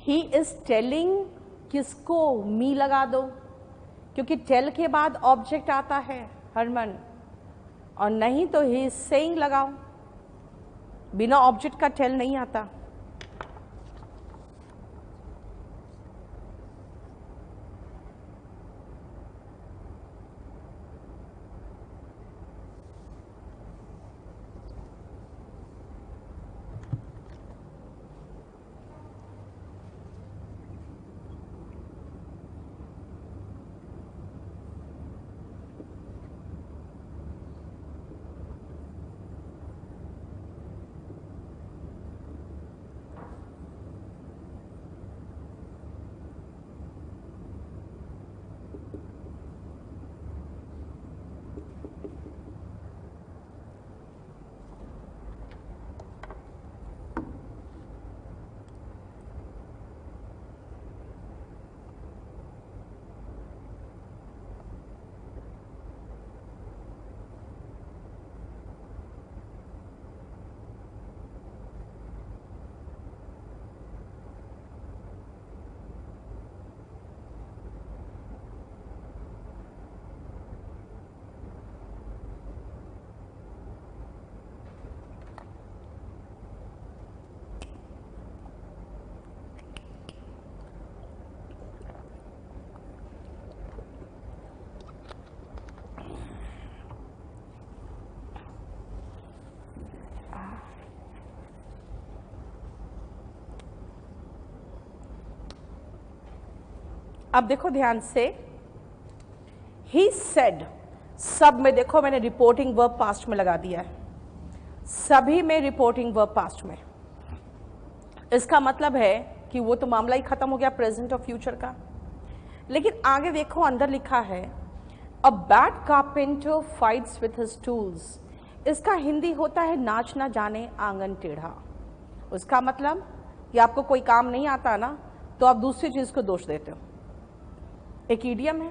ही इज टेलिंग, किसको? मी लगा दो, क्योंकि टेल के बाद ऑब्जेक्ट आता है हरमन, और नहीं तो ही इज सेइंग लगाओ, बिना ऑब्जेक्ट का टेल नहीं आता। अब देखो ध्यान से, ही सेड, सब में देखो मैंने रिपोर्टिंग वर्ब पास्ट में लगा दिया है, सभी में रिपोर्टिंग वर्ब पास्ट में। इसका मतलब है कि वो तो मामला ही खत्म हो गया प्रेजेंट और फ्यूचर का। लेकिन आगे देखो अंदर लिखा है a bad carpenter fights with his tools. इसका हिंदी होता है नाच ना जाने आंगन टेढ़ा। उसका मतलब कि आपको कोई काम नहीं आता ना तो आप दूसरी चीज को दोष देते हो। एक ईडियम है,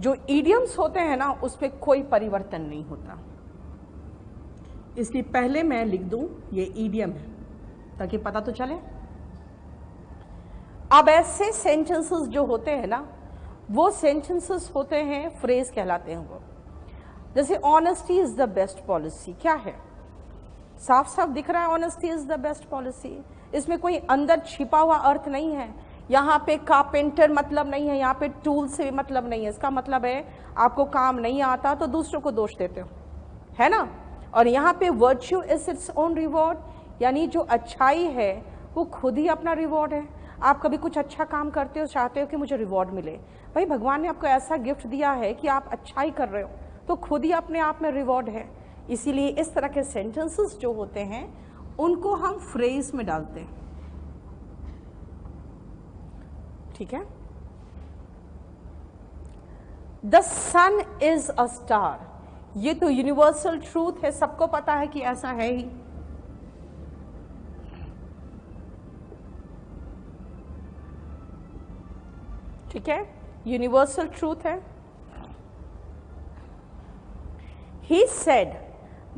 जो ईडियम्स होते हैं ना उसमें कोई परिवर्तन नहीं होता, इसलिए पहले मैं लिख दूं ये ईडियम है ताकि पता तो चले। अब ऐसे सेंटेंसेस जो होते हैं ना वो सेंटेंसेस होते हैं फ्रेज कहलाते हैं वो। जैसे honesty is the best policy, क्या है? साफ साफ दिख रहा है honesty is the best policy. इसमें कोई अंदर छिपा हुआ अर्थ नहीं है। यहाँ पे कारपेंटर मतलब नहीं है, यहाँ पे टूल से भी मतलब नहीं है। इसका मतलब है आपको काम नहीं आता तो दूसरों को दोष देते हो, है ना। और यहाँ पे virtue is its own reward, यानी जो अच्छाई है वो खुद ही अपना रिवॉर्ड है। आप कभी कुछ अच्छा काम करते हो, चाहते हो कि मुझे रिवॉर्ड मिले, भाई भगवान ने आपको ऐसा गिफ्ट दिया है कि आप अच्छाई कर रहे हो तो खुद ही अपने आप में रिवॉर्ड है। इसीलिए इस तरह के सेंटेंसेस जो होते हैं उनको हम फ्रेज में डालते हैं, ठीक है। The sun is a star, ये तो यूनिवर्सल ट्रूथ है, सबको पता है कि ऐसा है ही। ठीक है, यूनिवर्सल ट्रूथ है। He said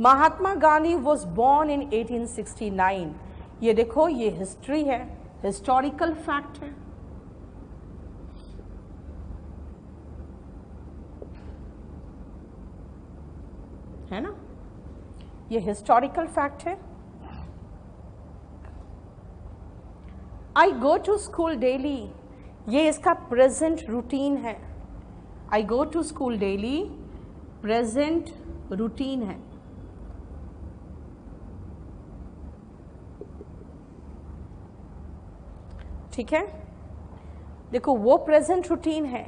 Mahatma Gandhi was born in 1869। ये देखो ये हिस्ट्री है, हिस्टोरिकल फैक्ट है ना, ये हिस्टोरिकल फैक्ट है। I go to school daily, ये इसका प्रेजेंट रूटीन है। I go to school daily present routine है। ठीक है, देखो वो प्रेजेंट रूटीन है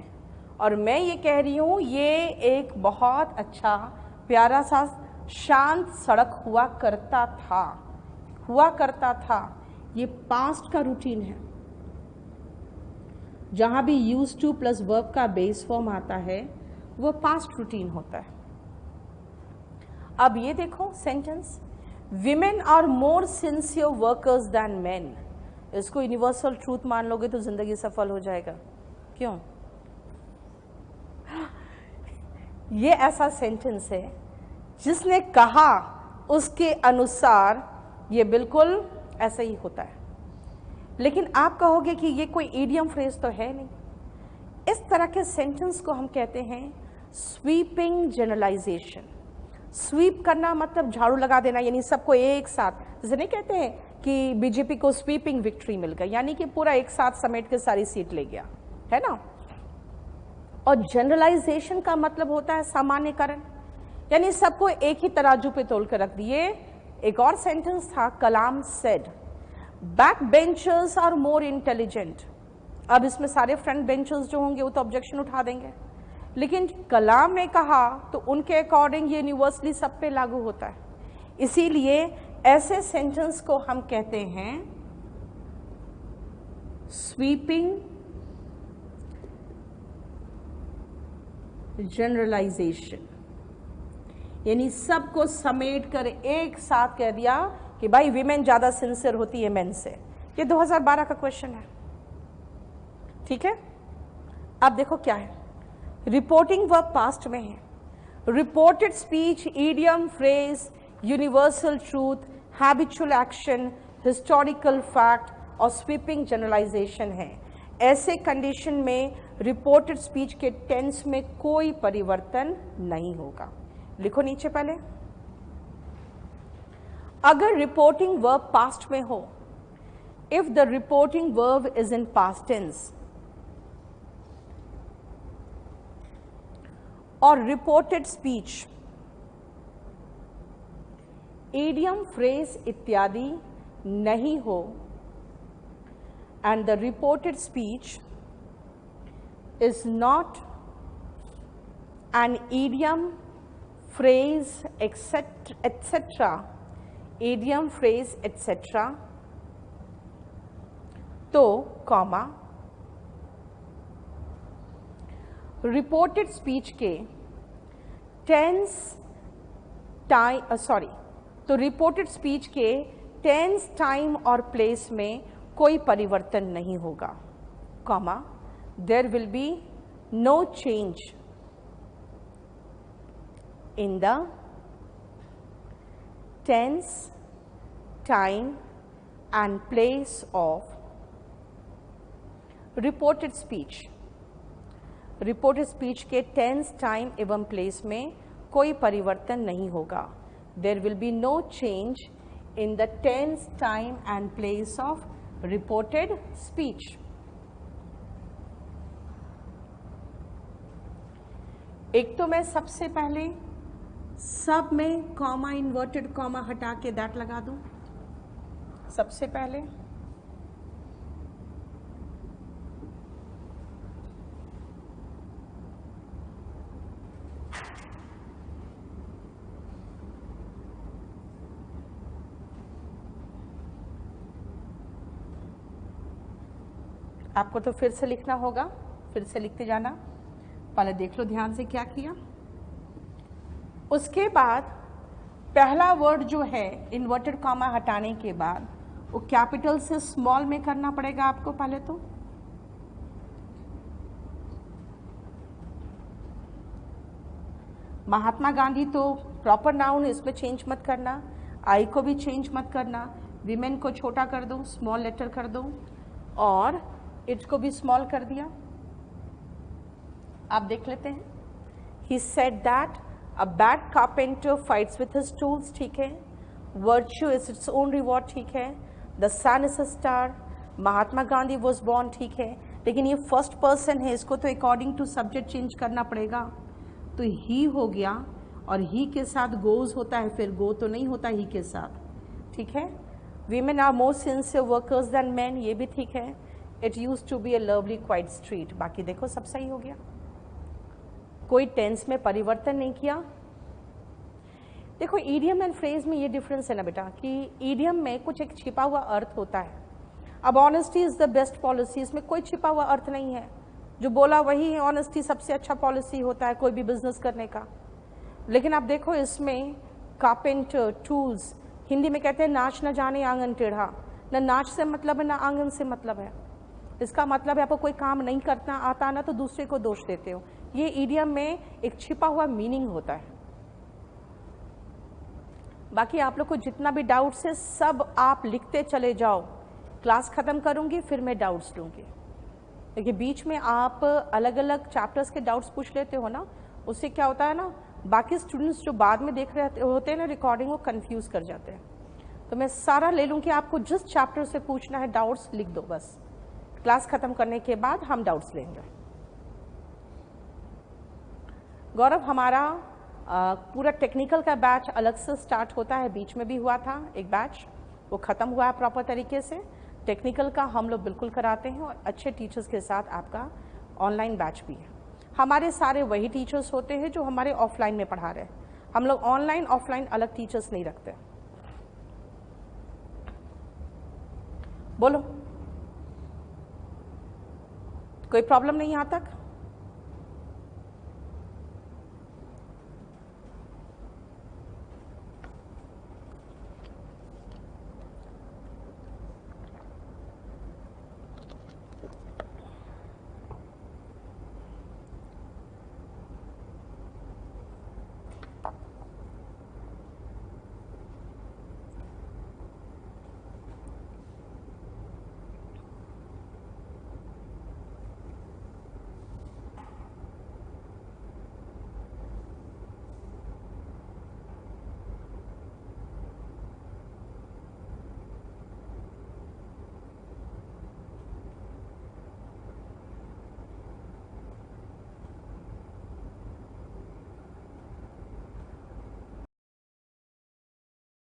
और मैं ये कह रही हूं ये एक बहुत अच्छा प्यारा सा शांत सड़क हुआ करता था। ये पास्ट का रूटीन है। जहां भी यूज टू प्लस वर्ब का बेस फॉर्म आता है वो पास्ट रूटीन होता है। अब ये देखो sentence, women are more sincere workers than men. इसको यूनिवर्सल ट्रूथ मान लोगे तो जिंदगी सफल हो जाएगा। क्यों? ये ऐसा सेंटेंस है जिसने कहा उसके अनुसार ये बिल्कुल ऐसा ही होता है। लेकिन आप कहोगे कि ये कोई इडियम फ्रेज तो है नहीं। इस तरह के सेंटेंस को हम कहते हैं स्वीपिंग जनरलाइजेशन। स्वीप करना मतलब झाड़ू लगा देना, यानी सबको एक साथ, जैसे नहीं कहते हैं कि बीजेपी को स्वीपिंग विक्ट्री मिल गई, यानी कि पूरा एक साथ समेट के सारी सीट ले गया, है ना। और जनरलाइजेशन का मतलब होता है सामान्यकरण, यानी सबको एक ही तराजू पे तोल कर रख दिए। एक और सेंटेंस था, Kalam said backbenchers are more intelligent. अब इसमें सारे फ्रंट बेंचर्स जो होंगे वो तो ऑब्जेक्शन उठा देंगे, लेकिन कलाम ने कहा तो उनके अकॉर्डिंग ये यूनिवर्सली सब पे लागू होता है। इसीलिए ऐसे सेंटेंस को हम कहते हैं स्वीपिंग जनरलाइजेशन, यानी सबको समेट कर एक साथ कह दिया कि भाई विमेन ज्यादा सिंसियर होती है मेन से। ये 2012 का क्वेश्चन है, ठीक है। अब देखो क्या है, रिपोर्टिंग वर्ब पास्ट में है, reported speech, idiom, phrase, universal truth, habitual action, historical fact और स्वीपिंग जनरलाइजेशन है। ऐसे कंडीशन में रिपोर्टेड स्पीच के टेंस में कोई परिवर्तन नहीं होगा। लिखो नीचे पहले, अगर रिपोर्टिंग वर्ब पास्ट में हो, if the reporting verb is in past tense और रिपोर्टेड स्पीच इडियम, फ्रेज इत्यादि नहीं हो, and the reported speech is not an idiom, phrase, etc., idiom, phrase, etc., तो कॉमा रिपोर्टेड स्पीच के tense time तो reported speech के tense, time और place में कोई परिवर्तन नहीं होगा, comma there will be no change in the tense, time and place of reported speech. Reported speech के टेंस, टाइम एवं प्लेस में कोई परिवर्तन नहीं होगा। There will be no change in the tense, time and place of reported speech. एक तो मैं सबसे पहले सब में कॉमा, इन्वर्टेड कॉमा हटा के दैट लगा दूं। सबसे पहले आपको तो फिर से लिखना होगा, फिर से लिखते जाना। पहले देख लो ध्यान से क्या किया। उसके बाद पहला वर्ड जो है इन्वर्टेड कॉमा हटाने के बाद वो कैपिटल से स्मॉल में करना पड़ेगा आपको पहले तो। महात्मा गांधी तो प्रॉपर नाउन, इसमें चेंज मत करना। आई को भी चेंज मत करना। विमेन को छोटा कर दो, स्मॉल लेटर कर दो, और इट को भी स्मॉल कर दिया। आप देख लेते हैं। He said that a bad carpenter fights with his tools, ठीक है। Virtue is its own reward, ठीक है। The sun is a star, Mahatma Gandhi was born, ठीक है। लेकिन ये फर्स्ट पर्सन है, इसको तो अकॉर्डिंग टू सब्जेक्ट चेंज करना पड़ेगा। तो ही हो गया, और ही के साथ गोज होता है, फिर गो तो नहीं होता ही के साथ, ठीक है। Women are more sincere workers than men, ये भी ठीक है। It used to be a lovely quiet street, बाकी देखो सब सही हो गया, कोई टेंस में परिवर्तन नहीं किया। देखो ईडियम एंड फ्रेज में ये डिफरेंस है ना बेटा, कि ईडियम में कुछ एक छिपा हुआ अर्थ होता है। अब honesty is the best policy, इसमें कोई छिपा हुआ अर्थ नहीं है, जो बोला वही है। ऑनेस्टी सबसे अच्छा पॉलिसी होता है कोई भी बिजनेस करने का। लेकिन आप देखो इसमें कारपेंटर, टूल्स, हिंदी में कहते हैं नाच न जाने आंगन टेढ़ा। न नाच से मतलब है, न आंगन से मतलब है। इसका मतलब है आपको कोई काम नहीं करना आता ना, तो दूसरे को दोष देते हो। ये ईडियम में एक छिपा हुआ मीनिंग होता है। बाकी आप लोग को जितना भी डाउट्स है सब आप लिखते चले जाओ, क्लास ख़त्म करूँगी, फिर मैं डाउट्स लूँगी। देखिए बीच में आप अलग अलग चैप्टर्स के डाउट्स पूछ लेते हो ना, उससे क्या होता है ना, बाकी स्टूडेंट्स जो बाद में देख रहे होते हैं ना रिकॉर्डिंग, वो कंफ्यूज कर जाते हैं। तो मैं सारा ले लूँ कि आपको जिस चैप्टर से पूछना है डाउट्स लिख दो बस। क्लास ख़त्म करने के बाद हम डाउट्स लेंगे। गौरव, हमारा पूरा टेक्निकल का बैच अलग से स्टार्ट होता है, बीच में भी हुआ था एक बैच, वो ख़त्म हुआ है प्रॉपर तरीके से। टेक्निकल का हम लोग बिल्कुल कराते हैं और अच्छे टीचर्स के साथ आपका ऑनलाइन बैच भी है। हमारे सारे वही टीचर्स होते हैं जो हमारे ऑफलाइन में पढ़ा रहे हैं। हम लोग ऑनलाइन ऑफलाइन अलग टीचर्स नहीं रखते। बोलो, कोई प्रॉब्लम नहीं यहाँ तक?